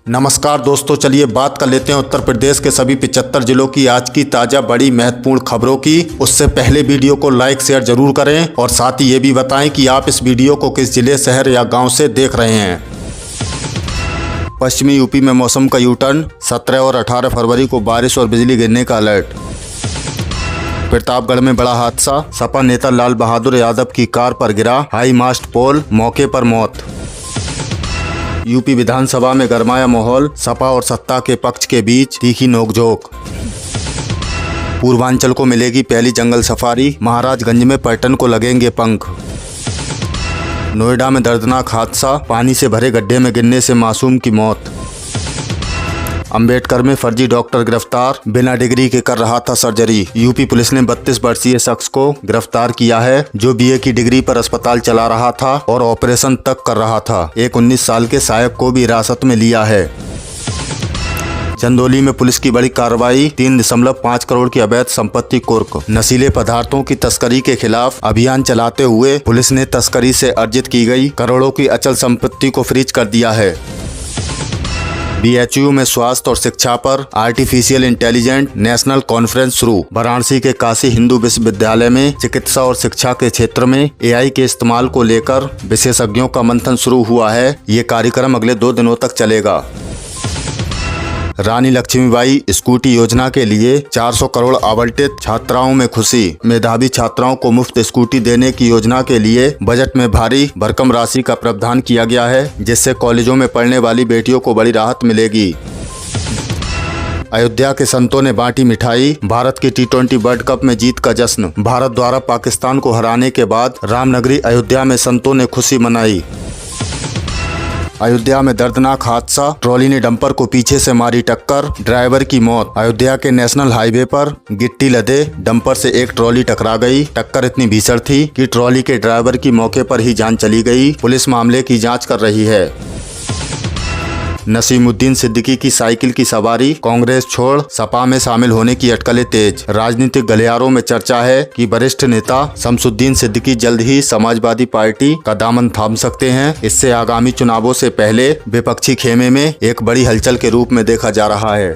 नमस्कार दोस्तों, चलिए बात कर लेते हैं उत्तर प्रदेश के सभी 75 जिलों की आज की ताजा बड़ी महत्वपूर्ण खबरों की। उससे पहले वीडियो को लाइक शेयर जरूर करें और साथ ही ये भी बताएं कि आप इस वीडियो को किस जिले, शहर या गांव से देख रहे हैं। पश्चिमी यूपी में मौसम का यू टर्न, 17 और 18 फरवरी को बारिश और बिजली गिरने का अलर्ट। प्रतापगढ़ में बड़ा हादसा, सपा नेता लाल बहादुर यादव की कार पर गिरा हाई मास्ट पोल, मौके पर मौत। यूपी विधानसभा में गरमाया माहौल, सपा और सत्ता के पक्ष के बीच तीखी नोकझोंक। पूर्वांचल को मिलेगी पहली जंगल सफारी, महाराजगंज में पर्यटन को लगेंगे पंख। नोएडा में दर्दनाक हादसा, पानी से भरे गड्ढे में गिरने से मासूम की मौत। अंबेडकर में फर्जी डॉक्टर गिरफ्तार, बिना डिग्री के कर रहा था सर्जरी। यूपी पुलिस ने 32 वर्षीय शख्स को गिरफ्तार किया है जो बीए की डिग्री पर अस्पताल चला रहा था और ऑपरेशन तक कर रहा था। एक 19 साल के सहायक को भी हिरासत में लिया है। चंदौली में पुलिस की बड़ी कार्रवाई, 3.5 करोड़ की अवैध संपत्ति कुर्क। नशीले पदार्थों की तस्करी के खिलाफ अभियान चलाते हुए पुलिस ने तस्करी से अर्जित की गई करोड़ों की अचल संपत्ति को फ्रीज कर दिया है। बीएचयू में स्वास्थ्य और शिक्षा पर आर्टिफिशियल इंटेलिजेंट नेशनल कॉन्फ्रेंस शुरू। वाराणसी के काशी हिंदू विश्वविद्यालय में चिकित्सा और शिक्षा के क्षेत्र में एआई के इस्तेमाल को लेकर विशेषज्ञों का मंथन शुरू हुआ है। ये कार्यक्रम अगले 2 दिनों तक चलेगा। रानी लक्ष्मीबाई स्कूटी योजना के लिए 400 करोड़ आवंटित, छात्राओं में खुशी। मेधावी छात्राओं को मुफ्त स्कूटी देने की योजना के लिए बजट में भारी भरकम राशि का प्रावधान किया गया है, जिससे कॉलेजों में पढ़ने वाली बेटियों को बड़ी राहत मिलेगी। अयोध्या के संतों ने बांटी मिठाई, भारत की T20 वर्ल्ड कप में जीत का जश्न। भारत द्वारा पाकिस्तान को हराने के बाद रामनगरी अयोध्या में संतों ने खुशी मनाई। अयोध्या में दर्दनाक हादसा, ट्रॉली ने डंपर को पीछे से मारी टक्कर, ड्राइवर की मौत। अयोध्या के नेशनल हाईवे पर गिट्टी लदे डंपर से एक ट्रॉली टकरा गई। टक्कर इतनी भीषण थी कि ट्रॉली के ड्राइवर की मौके पर ही जान चली गई। पुलिस मामले की जांच कर रही है। नसीमुद्दीन सिद्दीकी की साइकिल की सवारी, कांग्रेस छोड़ सपा में शामिल होने की अटकलें तेज। राजनीतिक गलियारों में चर्चा है कि वरिष्ठ नेता शमसुद्दीन सिद्दीकी जल्द ही समाजवादी पार्टी का दामन थाम सकते हैं। इससे आगामी चुनावों से पहले विपक्षी खेमे में एक बड़ी हलचल के रूप में देखा जा रहा है।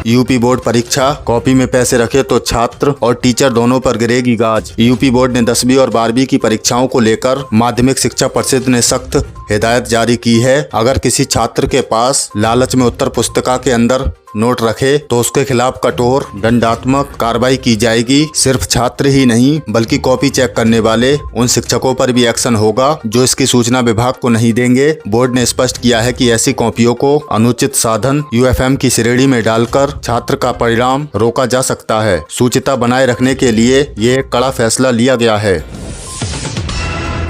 यूपी बोर्ड परीक्षा, कॉपी में पैसे रखे तो छात्र और टीचर दोनों पर गिरेगी गाज। यूपी बोर्ड ने 10वीं और 12वीं की परीक्षाओं को लेकर माध्यमिक शिक्षा परिषद ने सख्त हिदायत जारी की है। अगर किसी छात्र के पास लालच में उत्तर पुस्तिका के अंदर नोट रखे तो उसके खिलाफ कठोर दंडात्मक कार्रवाई की जाएगी। सिर्फ छात्र ही नहीं बल्कि कॉपी चेक करने वाले उन शिक्षकों पर भी एक्शन होगा जो इसकी सूचना विभाग को नहीं देंगे। बोर्ड ने स्पष्ट किया है कि ऐसी कॉपियों को अनुचित साधन UFM की श्रेणी में डालकर छात्र का परिणाम रोका जा सकता है। शुचिता बनाए रखने के लिए ये एक कड़ा फैसला लिया गया है।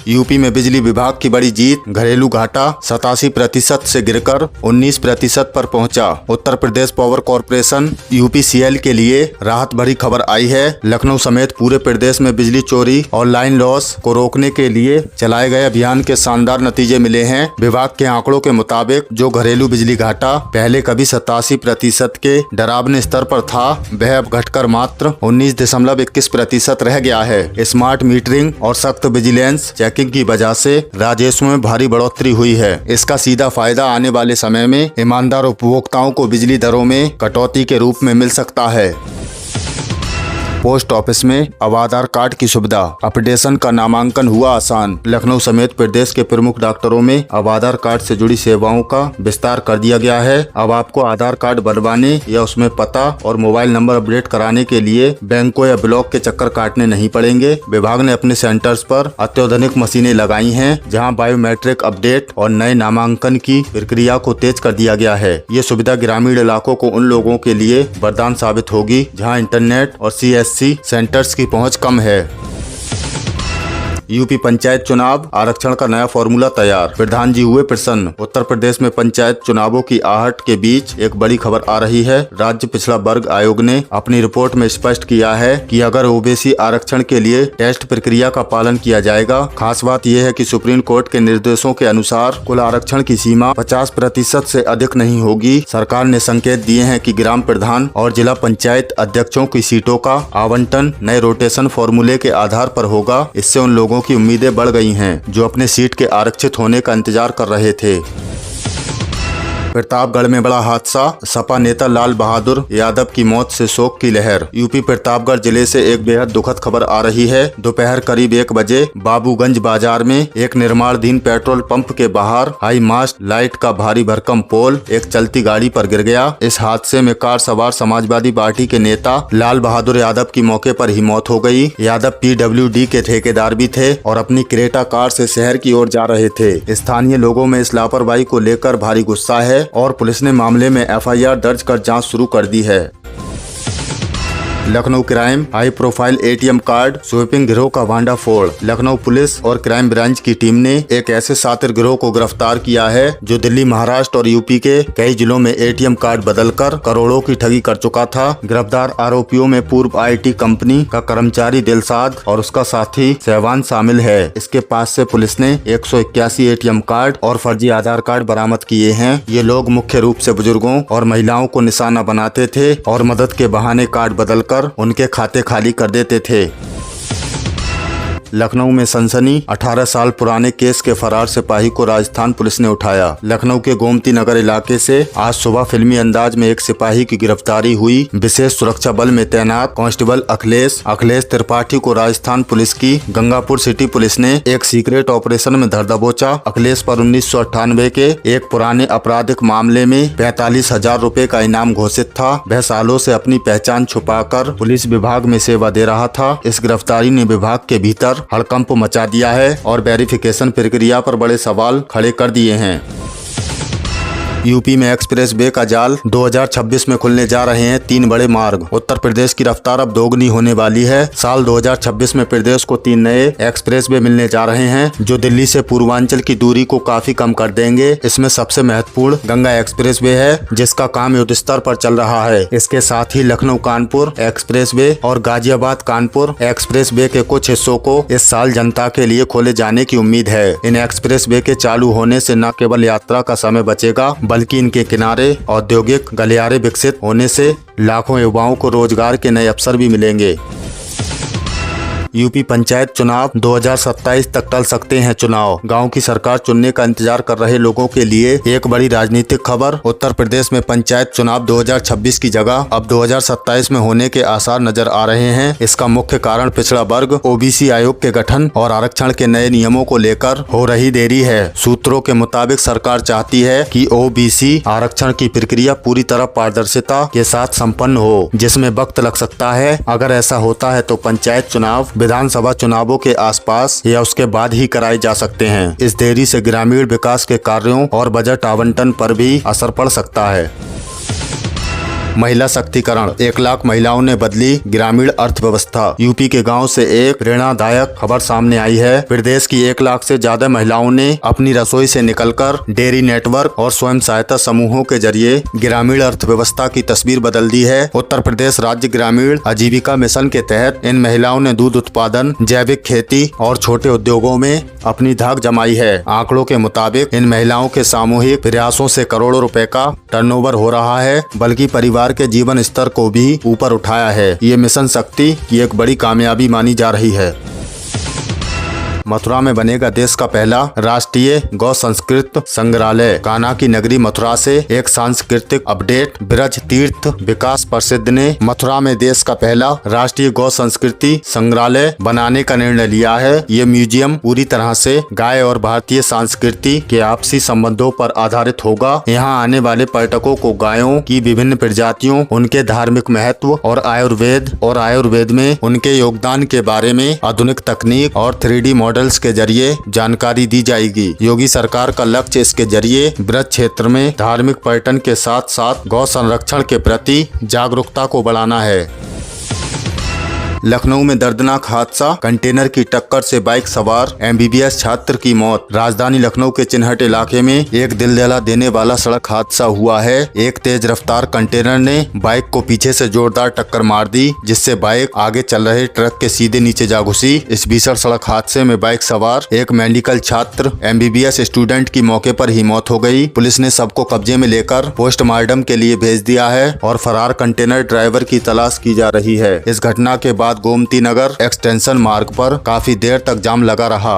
यूपी में बिजली विभाग की बड़ी जीत, घरेलू घाटा 87% से गिरकर 19% पर पहुंचा। Uttar Pradesh power corporation UPCL के लिए राहत भरी खबर आई है। लखनऊ समेत पूरे प्रदेश में बिजली चोरी और लाइन लॉस को रोकने के लिए चलाए गए अभियान के शानदार नतीजे मिले हैं। विभाग के आंकड़ों के मुताबिक जो घरेलू बिजली घाटा पहले कभी 87% के डरावने स्तर पर था, वह अब घटकर मात्र 19.21% रह गया है। स्मार्ट मीटरिंग और सख्त विजिलेंस चेकिंग की वजह से राजस्व में भारी बढ़ोतरी हुई है। इसका सीधा फायदा आने वाले समय में ईमानदार उपभोक्ताओं को बिजली दरों में कटौती के रूप में मिल सकता है। पोस्ट ऑफिस में अब आधार कार्ड की सुविधा, अपडेशन का नामांकन हुआ आसान। लखनऊ समेत प्रदेश के प्रमुख डॉक्टरों में अब आधार कार्ड से जुड़ी सेवाओं का विस्तार कर दिया गया है। अब आपको आधार कार्ड बनवाने या उसमें पता और मोबाइल नंबर अपडेट कराने के लिए बैंकों या ब्लॉक के चक्कर काटने नहीं पड़ेंगे। विभाग ने अपने सेंटर्स पर अत्याधुनिक मशीनें लगाई हैं, जहां बायोमेट्रिक अपडेट और नए नामांकन की प्रक्रिया को तेज कर दिया गया है। ये सुविधा ग्रामीण इलाकों को उन लोगों के लिए वरदान साबित होगी जहाँ इंटरनेट और CSC सेंटर्स की पहुंच कम है। यूपी पंचायत चुनाव, आरक्षण का नया फॉर्मूला तैयार, प्रधान जी हुए प्रसन्न। उत्तर प्रदेश में पंचायत चुनावों की आहट के बीच एक बड़ी खबर आ रही है। राज्य पिछड़ा वर्ग आयोग ने अपनी रिपोर्ट में स्पष्ट किया है कि अगर ओबीसी आरक्षण के लिए टेस्ट प्रक्रिया का पालन किया जाएगा। खास बात यह है कि सुप्रीम कोर्ट के निर्देशों के अनुसार कुल आरक्षण की सीमा 50% से अधिक नहीं होगी। सरकार ने संकेत दिए हैं कि ग्राम प्रधान और जिला पंचायत अध्यक्षों की सीटों का आवंटन नए रोटेशन फॉर्मूले के आधार पर होगा। इससे उन लोगों की उम्मीदें बढ़ गई हैं जो अपने सीट के आरक्षित होने का इंतजार कर रहे थे। प्रतापगढ़ में बड़ा हादसा, सपा नेता लाल बहादुर यादव की मौत से शोक की लहर। यूपी प्रतापगढ़ जिले से एक बेहद दुखद खबर आ रही है। दोपहर करीब 1 बजे बाबूगंज बाजार में एक निर्माणाधीन पेट्रोल पंप के बाहर हाई मास्ट लाइट का भारी भरकम पोल एक चलती गाड़ी पर गिर गया। इस हादसे में कार सवार समाजवादी पार्टी के नेता लाल बहादुर यादव की मौके पर ही मौत हो गई। यादव PWD के ठेकेदार भी थे और अपनी क्रेटा कार से शहर की ओर जा रहे थे। स्थानीय लोगों में इस लापरवाही को लेकर भारी गुस्सा है और पुलिस ने मामले में FIR दर्ज कर जांच शुरू कर दी है। Lucknow crime, high profile ATM card sweeping गिरोह का भांडाफोड़। लखनऊ पुलिस और क्राइम ब्रांच की टीम ने एक ऐसे शातिर गिरोह को गिरफ्तार किया है जो दिल्ली, महाराष्ट्र और यूपी के कई जिलों में ATM कार्ड बदलकर करोड़ों की ठगी कर चुका था। गिरफ्तार आरोपियों में पूर्व IT कंपनी का कर्मचारी दिलशाद और उसका साथी सहवान शामिल है। इसके पास से पुलिस ने 181 ATM कार्ड और फर्जी आधार कार्ड बरामद किए हैं। ये लोग मुख्य रूप से बुजुर्गों और महिलाओं को निशाना बनाते थे और मदद के बहाने कार्ड बदलकर उनके खाते खाली कर देते थे। लखनऊ में सनसनी, 18 साल पुराने केस के फरार सिपाही को राजस्थान पुलिस ने उठाया। लखनऊ के गोमती नगर इलाके से आज सुबह फिल्मी अंदाज में एक सिपाही की गिरफ्तारी हुई। विशेष सुरक्षा बल में तैनात कांस्टेबल अखिलेश त्रिपाठी को राजस्थान पुलिस की गंगापुर सिटी पुलिस ने एक सीक्रेट ऑपरेशन में धर दबोचा। अखिलेश पर 1998 के एक पुराने आपराधिक मामले में 45,000 रुपए का इनाम घोषित था। वह सालों से अपनी पहचान छुपाकर पुलिस विभाग में सेवा दे रहा था। इस गिरफ्तारी ने विभाग के भीतर हड़कंप मचा दिया है और वेरिफिकेशन प्रक्रिया पर बड़े सवाल खड़े कर दिए हैं। यूपी में एक्सप्रेस वे का जाल, 2026 में खुलने जा रहे हैं 3 बड़े मार्ग। उत्तर प्रदेश की रफ्तार अब दोगुनी होने वाली है। साल 2026 में प्रदेश को 3 नए एक्सप्रेस वे मिलने जा रहे हैं जो दिल्ली से पूर्वांचल की दूरी को काफी कम कर देंगे। इसमें सबसे महत्वपूर्ण गंगा एक्सप्रेस वे है जिसका काम युद्ध स्तर पर चल रहा है। इसके साथ ही लखनऊ कानपुर एक्सप्रेस वे और गाजियाबाद कानपुर एक्सप्रेस वे के कुछ हिस्सों को इस साल जनता के लिए खोले जाने की उम्मीद है। इन एक्सप्रेस वे के चालू होने से न केवल यात्रा का समय बचेगा बल्कि इनके किनारे औद्योगिक गलियारे विकसित होने से लाखों युवाओं को रोजगार के नए अवसर भी मिलेंगे। यूपी पंचायत चुनाव, 2027 तक टल सकते हैं चुनाव। गांव की सरकार चुनने का इंतजार कर रहे लोगों के लिए एक बड़ी राजनीतिक खबर। उत्तर प्रदेश में पंचायत चुनाव 2026 की जगह अब 2027 में होने के आसार नजर आ रहे हैं। इसका मुख्य कारण पिछड़ा वर्ग OBC आयोग के गठन और आरक्षण के नए नियमों को लेकर हो रही देरी है। सूत्रों के मुताबिक सरकार चाहती है कि OBC आरक्षण की प्रक्रिया पूरी तरह पारदर्शिता के साथ संपन्न हो, जिसमें वक्त लग सकता है। अगर ऐसा होता है तो पंचायत चुनाव विधानसभा चुनावों के आसपास या उसके बाद ही कराए जा सकते हैं। इस देरी से ग्रामीण विकास के कार्यों और बजट आवंटन पर भी असर पड़ सकता है। महिला शक्तिकरण, 1 लाख महिलाओं ने बदली ग्रामीण अर्थव्यवस्था। यूपी के गांव से एक प्रेरणादायक खबर सामने आई है। प्रदेश की 1 लाख से ज्यादा महिलाओं ने अपनी रसोई से निकलकर डेयरी नेटवर्क और स्वयं सहायता समूहों के जरिए ग्रामीण अर्थव्यवस्था की तस्वीर बदल दी है। उत्तर प्रदेश राज्य ग्रामीण आजीविका मिशन के तहत इन महिलाओं ने दूध उत्पादन, जैविक खेती और छोटे उद्योगों में अपनी धाक जमाई है। आंकड़ों के मुताबिक इन महिलाओं के सामूहिक प्रयासों से करोड़ों रुपए का टर्नओवर हो रहा है, बल्कि परिवार के जीवन स्तर को भी ऊपर उठाया है। ये मिशन शक्ति की एक बड़ी कामयाबी मानी जा रही है। मथुरा में बनेगा देश का पहला राष्ट्रीय गौ संस्कृत संग्रहालय। कान्हा की नगरी मथुरा से एक सांस्कृतिक अपडेट। ब्रज तीर्थ विकास परिषद ने मथुरा में देश का पहला राष्ट्रीय गौ संस्कृति संग्रहालय बनाने का निर्णय लिया है। ये म्यूजियम पूरी तरह से गाय और भारतीय संस्कृति के आपसी संबंधों पर आधारित होगा। यहाँ आने वाले पर्यटकों को गायों की विभिन्न प्रजातियों, उनके धार्मिक महत्व और आयुर्वेद में उनके योगदान के बारे में आधुनिक तकनीक और 3D मॉडल के जरिए जानकारी दी जाएगी। योगी सरकार का लक्ष्य इसके जरिए ब्रज क्षेत्र में धार्मिक पर्यटन के साथ साथ गौ संरक्षण के प्रति जागरूकता को बढ़ाना है। लखनऊ में दर्दनाक हादसा, कंटेनर की टक्कर से बाइक सवार MBBS छात्र की मौत। राजधानी लखनऊ के चिन्हट इलाके में एक दिल दहला देने वाला सड़क हादसा हुआ है। एक तेज रफ्तार कंटेनर ने बाइक को पीछे से जोरदार टक्कर मार दी, जिससे बाइक आगे चल रहे ट्रक के सीधे नीचे जा घुसी। इस भीषण सड़क हादसे में बाइक सवार एक मेडिकल छात्र MBBS स्टूडेंट की मौके पर ही मौत हो गई। पुलिस ने सबको कब्जे में लेकर पोस्टमार्टम के लिए भेज दिया है और फरार कंटेनर ड्राइवर की तलाश की जा रही है। इस घटना के बाद गोमती नगर एक्सटेंशन मार्ग पर काफी देर तक जाम लगा रहा।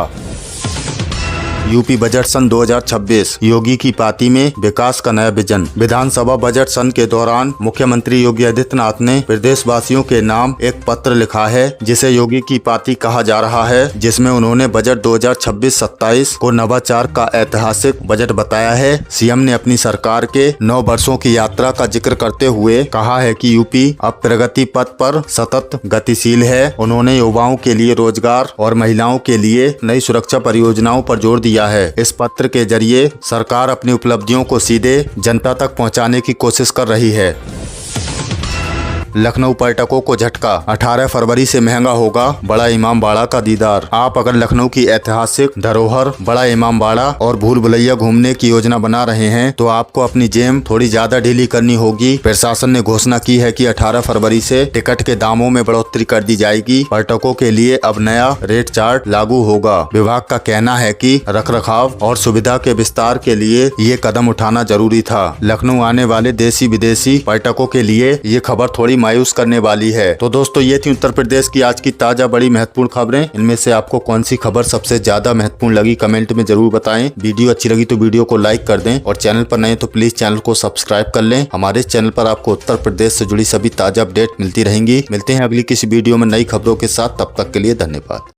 यूपी बजट सन 2026, योगी की पार्टी में विकास का नया विजन। विधानसभा बजट सन के दौरान मुख्यमंत्री योगी आदित्यनाथ ने प्रदेशवासियों के नाम एक पत्र लिखा है, जिसे योगी की पार्टी कहा जा रहा है, जिसमें उन्होंने बजट 2026-27 को नवाचार का ऐतिहासिक बजट बताया है। सीएम ने अपनी सरकार के 9 वर्षों की यात्रा का जिक्र करते हुए कहा है कि यूपी अब प्रगति पथ पर सतत गतिशील है। उन्होंने युवाओं के लिए रोजगार और महिलाओं के लिए नई सुरक्षा परियोजनाओं पर जोर दिया है। इस पत्र के जरिए सरकार अपनी उपलब्धियों को सीधे जनता तक पहुंचाने की कोशिश कर रही है। लखनऊ पर्यटकों को झटका, 18 फरवरी से महंगा होगा बड़ा इमामबाड़ा का दीदार। आप अगर लखनऊ की ऐतिहासिक धरोहर बड़ा इमामबाड़ा और भूल भुलैया घूमने की योजना बना रहे हैं तो आपको अपनी जेब थोड़ी ज्यादा ढीली करनी होगी। प्रशासन ने घोषणा की है कि 18 फरवरी से टिकट के दामों में बढ़ोतरी कर दी जाएगी। पर्यटकों के लिए अब नया रेट चार्ट लागू होगा। विभाग का कहना है कि रखरखाव और सुविधा के विस्तार के लिए ये कदम उठाना जरूरी था। लखनऊ आने वाले देशी विदेशी पर्यटकों के लिए ये खबर थोड़ी मायूस करने वाली है। तो दोस्तों, ये थी उत्तर प्रदेश की आज की ताजा बड़ी महत्वपूर्ण खबरें। इनमें से आपको कौन सी खबर सबसे ज्यादा महत्वपूर्ण लगी, कमेंट में जरूर बताएं। वीडियो अच्छी लगी तो वीडियो को लाइक कर दें और चैनल पर नए तो प्लीज चैनल को सब्सक्राइब कर लें। हमारे चैनल पर आपको उत्तर प्रदेश से जुड़ी सभी ताजा अपडेट मिलती रहेंगी। मिलते हैं अगली किसी वीडियो में नई खबरों के साथ। तब तक के लिए धन्यवाद।